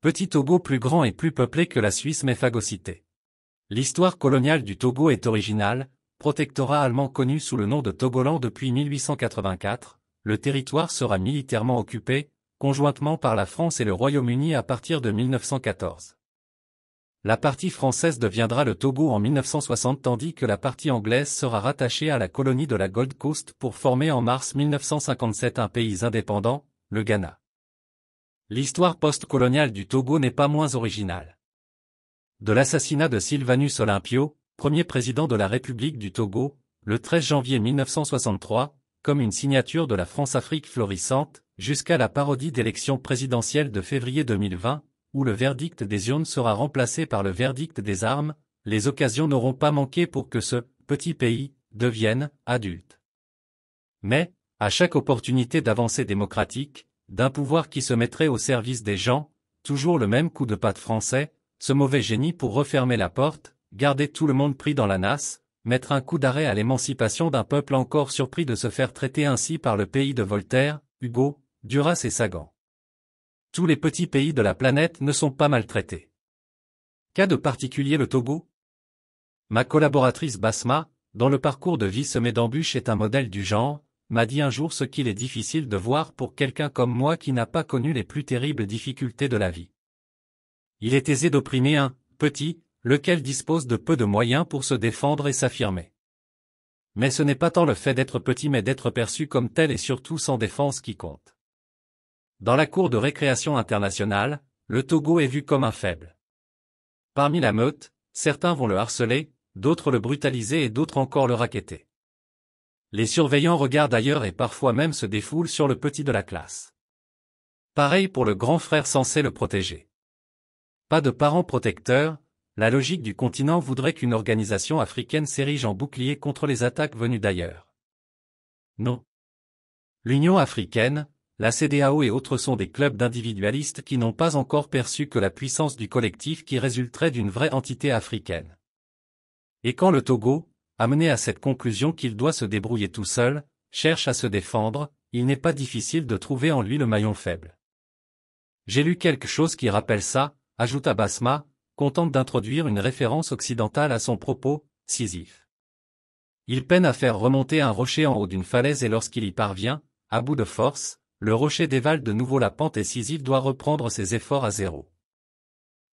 Petit Togo plus grand et plus peuplé que la Suisse mais phagocyté. L'histoire coloniale du Togo est originale, protectorat allemand connu sous le nom de Togoland depuis 1884, le territoire sera militairement occupé, conjointement par la France et le Royaume-Uni à partir de 1914. La partie française deviendra le Togo en 1960 tandis que la partie anglaise sera rattachée à la colonie de la Gold Coast pour former en mars 1957 un pays indépendant, le Ghana. L'histoire post-coloniale du Togo n'est pas moins originale. De l'assassinat de Sylvanus Olympio, premier président de la République du Togo, le 13 janvier 1963, comme une signature de la France-Afrique florissante, jusqu'à la parodie d'élection présidentielle de février 2020, où le verdict des urnes sera remplacé par le verdict des armes, les occasions n'auront pas manqué pour que ce petit pays devienne adulte. Mais, à chaque opportunité d'avancée démocratique, d'un pouvoir qui se mettrait au service des gens, toujours le même coup de patte français, ce mauvais génie pour refermer la porte, garder tout le monde pris dans la nasse, mettre un coup d'arrêt à l'émancipation d'un peuple encore surpris de se faire traiter ainsi par le pays de Voltaire, Hugo, Duras et Sagan. Tous les petits pays de la planète ne sont pas maltraités. Qu'a de particulier le Togo? Ma collaboratrice Basma, dont le parcours de vie semé d'embûches est un modèle du genre, m'a dit un jour ce qu'il est difficile de voir pour quelqu'un comme moi qui n'a pas connu les plus terribles difficultés de la vie. Il est aisé d'opprimer un petit, lequel dispose de peu de moyens pour se défendre et s'affirmer. Mais ce n'est pas tant le fait d'être petit mais d'être perçu comme tel et surtout sans défense qui compte. Dans la cour de récréation internationale, le Togo est vu comme un faible. Parmi la meute, certains vont le harceler, d'autres le brutaliser et d'autres encore le racketter. Les surveillants regardent ailleurs et parfois même se défoulent sur le petit de la classe. Pareil pour le grand frère censé le protéger. Pas de parents protecteurs, la logique du continent voudrait qu'une organisation africaine s'érige en bouclier contre les attaques venues d'ailleurs. Non. L'Union africaine, la CEDEAO et autres sont des clubs d'individualistes qui n'ont pas encore perçu que la puissance du collectif qui résulterait d'une vraie entité africaine. Et quand le Togo, amené à cette conclusion qu'il doit se débrouiller tout seul, cherche à se défendre, il n'est pas difficile de trouver en lui le maillon faible. J'ai lu quelque chose qui rappelle ça, ajouta Basma, contente d'introduire une référence occidentale à son propos, Sisyphe. Il peine à faire remonter un rocher en haut d'une falaise et lorsqu'il y parvient, à bout de force, le rocher dévale de nouveau la pente et Sisyphe doit reprendre ses efforts à zéro.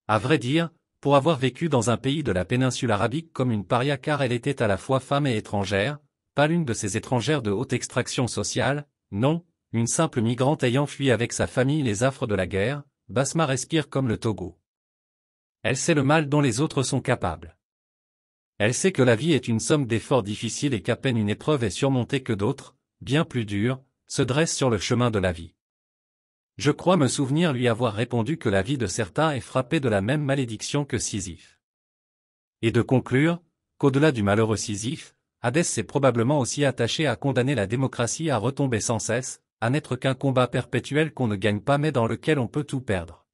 À vrai dire, pour avoir vécu dans un pays de la péninsule arabique comme une paria car elle était à la fois femme et étrangère, pas l'une de ces étrangères de haute extraction sociale, non, une simple migrante ayant fui avec sa famille les affres de la guerre, Basma respire comme le Togo. Elle sait le mal dont les autres sont capables. Elle sait que la vie est une somme d'efforts difficiles et qu'à peine une épreuve est surmontée que d'autres, bien plus dures, se dressent sur le chemin de la vie. Je crois me souvenir lui avoir répondu que la vie de certains est frappée de la même malédiction que Sisyphe. Et de conclure, qu'au-delà du malheureux Sisyphe, Hadès s'est probablement aussi attaché à condamner la démocratie à retomber sans cesse, à n'être qu'un combat perpétuel qu'on ne gagne pas mais dans lequel on peut tout perdre.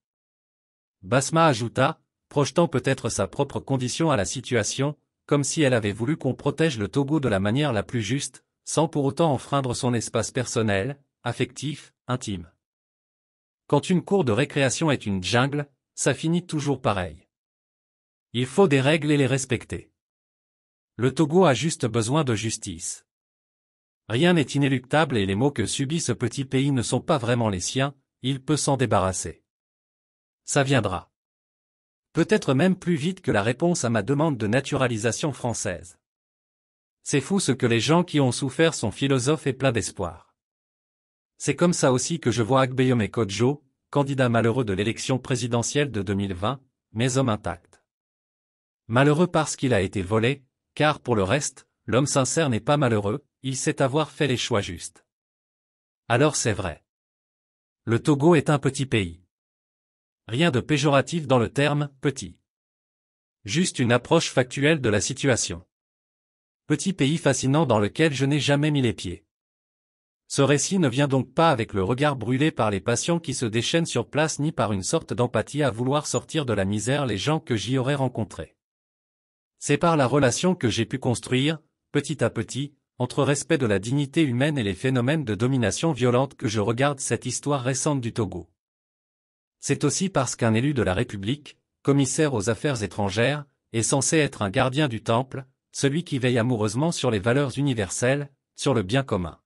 Basma ajouta, projetant peut-être sa propre condition à la situation, comme si elle avait voulu qu'on protège le Togo de la manière la plus juste, sans pour autant enfreindre son espace personnel, affectif, intime. Quand une cour de récréation est une jungle, ça finit toujours pareil. Il faut des règles et les respecter. Le Togo a juste besoin de justice. Rien n'est inéluctable et les maux que subit ce petit pays ne sont pas vraiment les siens, il peut s'en débarrasser. Ça viendra. Peut-être même plus vite que la réponse à ma demande de naturalisation française. C'est fou ce que les gens qui ont souffert sont philosophes et pleins d'espoir. C'est comme ça aussi que je vois Agbeyome Kodjo, candidat malheureux de l'élection présidentielle de 2020, mais homme intact. Malheureux parce qu'il a été volé, car pour le reste, l'homme sincère n'est pas malheureux, il sait avoir fait les choix justes. Alors c'est vrai. Le Togo est un petit pays. Rien de péjoratif dans le terme « petit ». Juste une approche factuelle de la situation. Petit pays fascinant dans lequel je n'ai jamais mis les pieds. Ce récit ne vient donc pas avec le regard brûlé par les passions qui se déchaînent sur place ni par une sorte d'empathie à vouloir sortir de la misère les gens que j'y aurais rencontrés. C'est par la relation que j'ai pu construire, petit à petit, entre respect de la dignité humaine et les phénomènes de domination violente que je regarde cette histoire récente du Togo. C'est aussi parce qu'un élu de la République, commissaire aux affaires étrangères, est censé être un gardien du temple, celui qui veille amoureusement sur les valeurs universelles, sur le bien commun.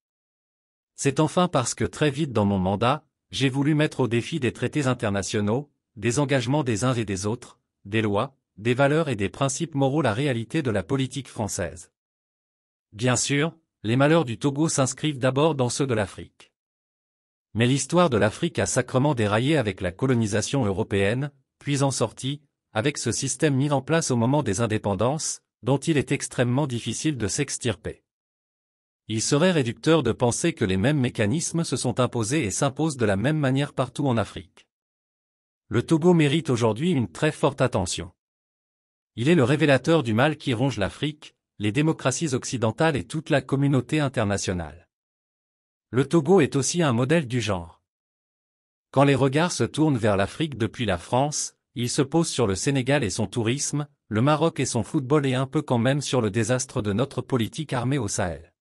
C'est enfin parce que très vite dans mon mandat, j'ai voulu mettre au défi des traités internationaux, des engagements des uns et des autres, des lois, des valeurs et des principes moraux la réalité de la politique française. Bien sûr, les malheurs du Togo s'inscrivent d'abord dans ceux de l'Afrique. Mais l'histoire de l'Afrique a sacrement déraillé avec la colonisation européenne, puis en sortie, avec ce système mis en place au moment des indépendances, dont il est extrêmement difficile de s'extirper. Il serait réducteur de penser que les mêmes mécanismes se sont imposés et s'imposent de la même manière partout en Afrique. Le Togo mérite aujourd'hui une très forte attention. Il est le révélateur du mal qui ronge l'Afrique, les démocraties occidentales et toute la communauté internationale. Le Togo est aussi un modèle du genre. Quand les regards se tournent vers l'Afrique depuis la France, ils se posent sur le Sénégal et son tourisme, le Maroc et son football et un peu quand même sur le désastre de notre politique armée au Sahel.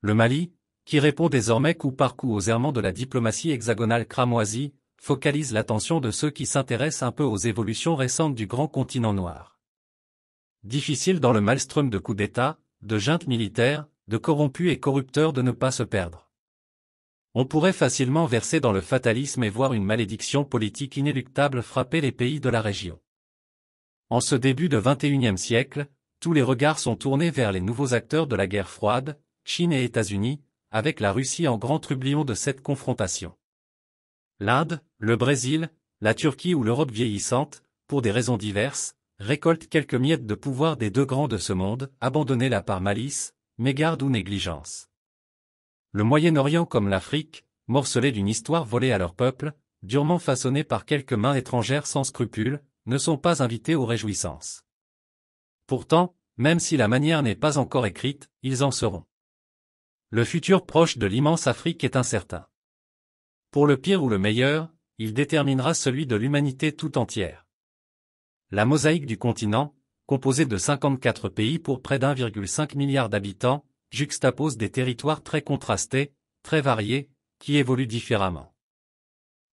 Le Mali, qui répond désormais coup par coup aux errements de la diplomatie hexagonale cramoisie, focalise l'attention de ceux qui s'intéressent un peu aux évolutions récentes du grand continent noir. Difficile dans le maelstrom de coups d'État, de juntes militaires, de corrompus et corrupteurs de ne pas se perdre. On pourrait facilement verser dans le fatalisme et voir une malédiction politique inéluctable frapper les pays de la région. En ce début de XXIe siècle, tous les regards sont tournés vers les nouveaux acteurs de la guerre froide, Chine et États-Unis, avec la Russie en grand trublion de cette confrontation. L'Inde, le Brésil, la Turquie ou l'Europe vieillissante, pour des raisons diverses, récoltent quelques miettes de pouvoir des deux grands de ce monde, abandonnés là par malice, mégarde ou négligence. Le Moyen-Orient comme l'Afrique, morcelés d'une histoire volée à leur peuple, durement façonnée par quelques mains étrangères sans scrupules, ne sont pas invités aux réjouissances. Pourtant, même si la manière n'est pas encore écrite, ils en seront. Le futur proche de l'immense Afrique est incertain. Pour le pire ou le meilleur, il déterminera celui de l'humanité tout entière. La mosaïque du continent, composée de 54 pays pour près d'1,5 milliard d'habitants, juxtapose des territoires très contrastés, très variés, qui évoluent différemment.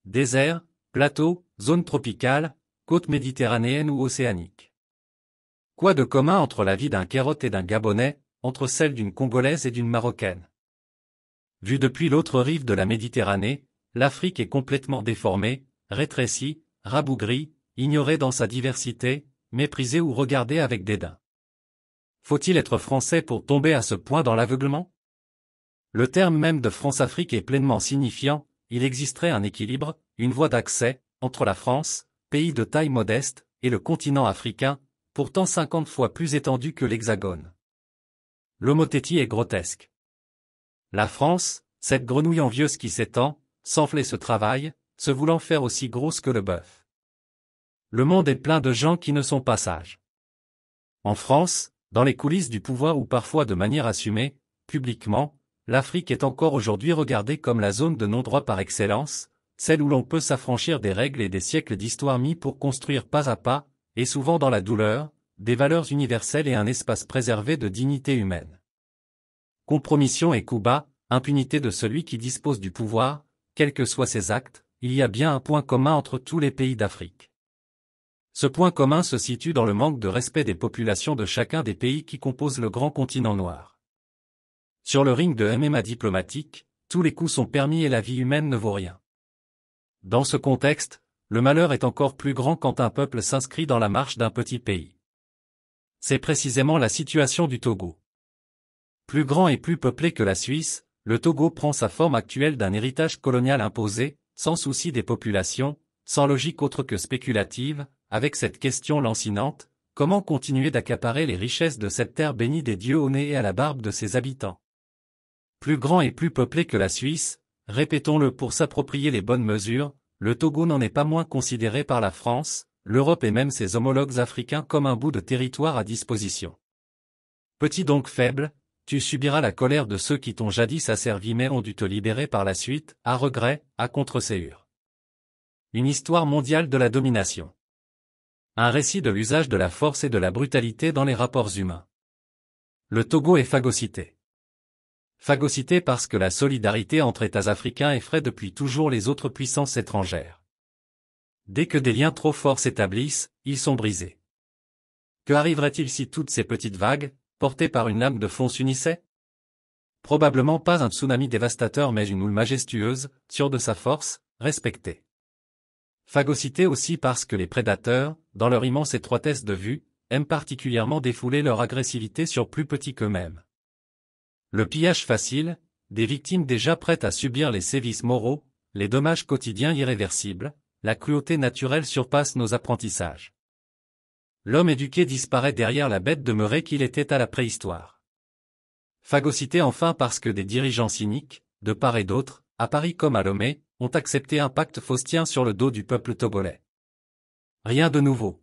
Déserts, plateaux, zones tropicales, côtes méditerranéennes ou océaniques. Quoi de commun entre la vie d'un Kairote et d'un Gabonais, entre celle d'une Congolaise et d'une Marocaine? Vue depuis l'autre rive de la Méditerranée, l'Afrique est complètement déformée, rétrécie, rabougrie, ignorée dans sa diversité, méprisée ou regardée avec dédain. Faut-il être français pour tomber à ce point dans l'aveuglement? Le terme même de France-Afrique est pleinement signifiant, il existerait un équilibre, une voie d'accès, entre la France, pays de taille modeste, et le continent africain, pourtant 50 fois plus étendu que l'Hexagone. L'homothétie est grotesque. La France, cette grenouille envieuse qui s'étend, s'enfle et se travaille, se voulant faire aussi grosse que le bœuf. Le monde est plein de gens qui ne sont pas sages. En France, dans les coulisses du pouvoir ou parfois de manière assumée, publiquement, l'Afrique est encore aujourd'hui regardée comme la zone de non-droit par excellence, celle où l'on peut s'affranchir des règles et des siècles d'histoire mis pour construire pas à pas, et souvent dans la douleur, des valeurs universelles et un espace préservé de dignité humaine. Compromission et coup bas, impunité de celui qui dispose du pouvoir, quels que soient ses actes, il y a bien un point commun entre tous les pays d'Afrique. Ce point commun se situe dans le manque de respect des populations de chacun des pays qui composent le grand continent noir. Sur le ring de MMA diplomatique, tous les coups sont permis et la vie humaine ne vaut rien. Dans ce contexte, le malheur est encore plus grand quand un peuple s'inscrit dans la marche d'un petit pays. C'est précisément la situation du Togo. Plus grand et plus peuplé que la Suisse, le Togo prend sa forme actuelle d'un héritage colonial imposé, sans souci des populations, sans logique autre que spéculative, avec cette question lancinante, comment continuer d'accaparer les richesses de cette terre bénie des dieux au nez et à la barbe de ses habitants? Plus grand et plus peuplé que la Suisse, répétons-le pour s'approprier les bonnes mesures, le Togo n'en est pas moins considéré par la France, l'Europe et même ses homologues africains comme un bout de territoire à disposition. Petit donc faible, tu subiras la colère de ceux qui t'ont jadis asservi mais ont dû te libérer par la suite, à regret, à contre-séhur. Une histoire mondiale de la domination. Un récit de l'usage de la force et de la brutalité dans les rapports humains. Le Togo est phagocyté. Phagocyté parce que la solidarité entre États africains effraie depuis toujours les autres puissances étrangères. Dès que des liens trop forts s'établissent, ils sont brisés. Que arriverait-il si toutes ces petites vagues, portées par une lame de fond s'unissaient? Probablement pas un tsunami dévastateur mais une houle majestueuse, sûre de sa force, respectée. Phagocytée aussi parce que les prédateurs, dans leur immense étroitesse de vue, aiment particulièrement défouler leur agressivité sur plus petits qu'eux-mêmes. Le pillage facile, des victimes déjà prêtes à subir les sévices moraux, les dommages quotidiens irréversibles, la cruauté naturelle surpasse nos apprentissages. L'homme éduqué disparaît derrière la bête demeurée qu'il était à la préhistoire. Phagocyté enfin parce que des dirigeants cyniques, de part et d'autre, à Paris comme à Lomé, ont accepté un pacte faustien sur le dos du peuple togolais. Rien de nouveau.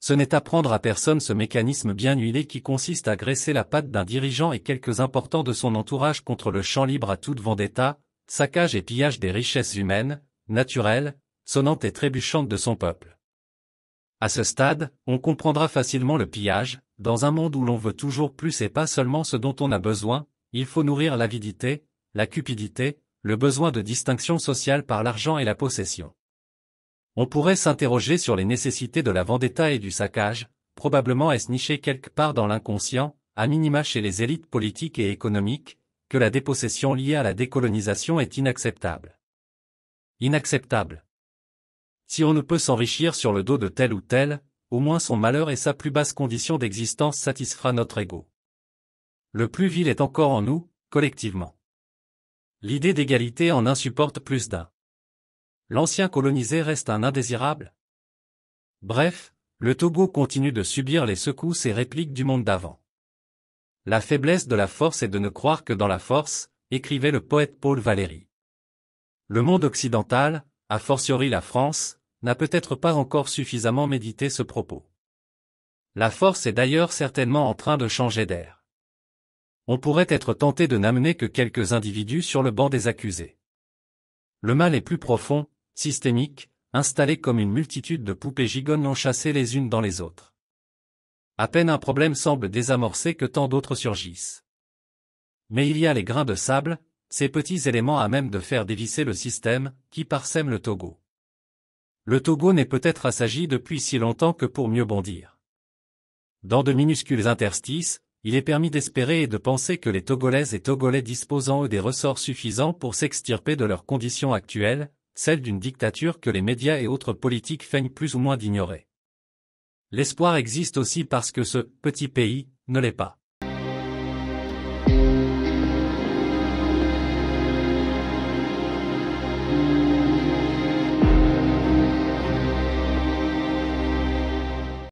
Ce n'est apprendre à personne ce mécanisme bien huilé qui consiste à graisser la patte d'un dirigeant et quelques importants de son entourage contre le champ libre à toute vendetta, saccage et pillage des richesses humaines, naturelles, sonnantes et trébuchantes de son peuple. À ce stade, on comprendra facilement le pillage, dans un monde où l'on veut toujours plus et pas seulement ce dont on a besoin, il faut nourrir l'avidité, la cupidité, le besoin de distinction sociale par l'argent et la possession. On pourrait s'interroger sur les nécessités de la vendetta et du saccage, probablement est-ce niché quelque part dans l'inconscient, à minima chez les élites politiques et économiques, que la dépossession liée à la décolonisation est inacceptable. Inacceptable. Si on ne peut s'enrichir sur le dos de tel ou tel, au moins son malheur et sa plus basse condition d'existence satisfera notre ego. Le plus vil est encore en nous, collectivement. L'idée d'égalité en insupporte plus d'un. L'ancien colonisé reste un indésirable. Bref, le Togo continue de subir les secousses et répliques du monde d'avant. La faiblesse de la force est de ne croire que dans la force, écrivait le poète Paul Valéry. Le monde occidental, a fortiori la France, n'a peut-être pas encore suffisamment médité ce propos. La force est d'ailleurs certainement en train de changer d'air. On pourrait être tenté de n'amener que quelques individus sur le banc des accusés. Le mal est plus profond, systémique, installé comme une multitude de poupées gigognes enchâssées les unes dans les autres. À peine un problème semble désamorcé que tant d'autres surgissent. Mais il y a les grains de sable, ces petits éléments à même de faire dévisser le système, qui parsème le Togo. Le Togo n'est peut-être assagi depuis si longtemps que pour mieux bondir. Dans de minuscules interstices, il est permis d'espérer et de penser que les Togolaises et Togolais disposant eux des ressorts suffisants pour s'extirper de leurs conditions actuelles, celles d'une dictature que les médias et autres politiques feignent plus ou moins d'ignorer. L'espoir existe aussi parce que ce « petit pays » ne l'est pas.